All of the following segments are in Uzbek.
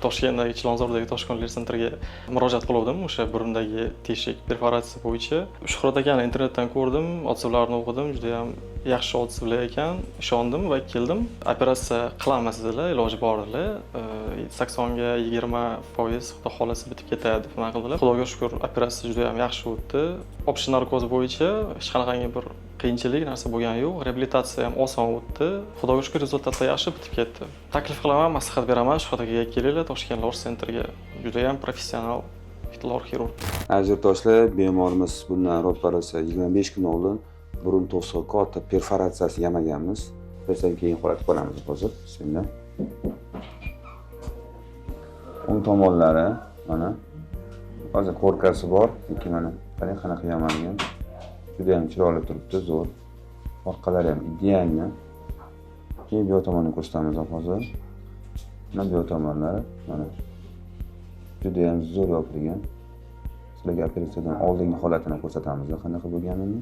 Toshkentdagi Chilonzordagi Tosh kondiler sentriga murojaat qilgandim o'sha burundagi teshik perforatsiya bo'yicha. Shuhrat akani internetdan ko'rdim, odzivlarini o'qidim, juda ham yaxshi odzivlar ekan, ishondim va keldim. Operatsiya qilamiz dedilar, iloji bor dedilar. 80 ga 20% xudo xolasa bitib ketadi deb nima qildilar. Xudoga shukr, operatsiya juda ham yaxshi o'tdi. Option narkoz bo'yicha hech qanaqangi bir qiyinchilik narsa bo'lgani yo'q. Reabilitatsiya ham oson o'tdi. Xudoga shukr, rezultatlar yaxshi bitib ketdi. Taklif qilaman, maslahat beraman, Shuhrat akaga kelinglar Toshkent Lor sentriga. Juda ham professional lor xirurg. Aziz yurtdoshlar, bemorimiz bundan operatsiya 25 kun oldin burun to'siq katta perforatsiyasi yamaganmiz. Bizdan keyin holatga qo'yamiz hozir. Bismillah. O'ng tomonlari mana hozir ko'rkasi bor, lekin mana qarang qanaqa yamangan. Juda ham chiroyli turibdi, zo'r. Orqalari ham idealni. Keyin bu tomonini ko'rsatamiz hozir. Mana bu tomonlari mana juda ham zo'r yopilgan. Sizlarga operatsiyadan oldingi holatini ko'rsatamiz, qanaqa bo'lganini.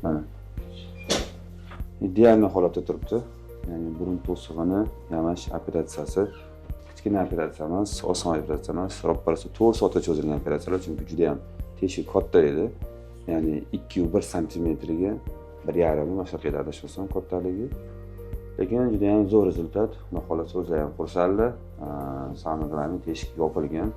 Mana idealni holatda turibdi. Ya'ni burun to'sig'ini yamash operatsiyasi kichkina operatsiya emas, oson operatsiya emas. Operatsiya 4 soatga cho'zilgan operatsiyalar, chunki juda ham teshik katta edi. Ya'ni 2,1 santimetrga 1,5 mashaqqat adashmasam kattaligi. Lekin juda ham zo'r rezultat. Xudo xolasa o'zi ham xursandlar. Samimiy teshik yopilgan.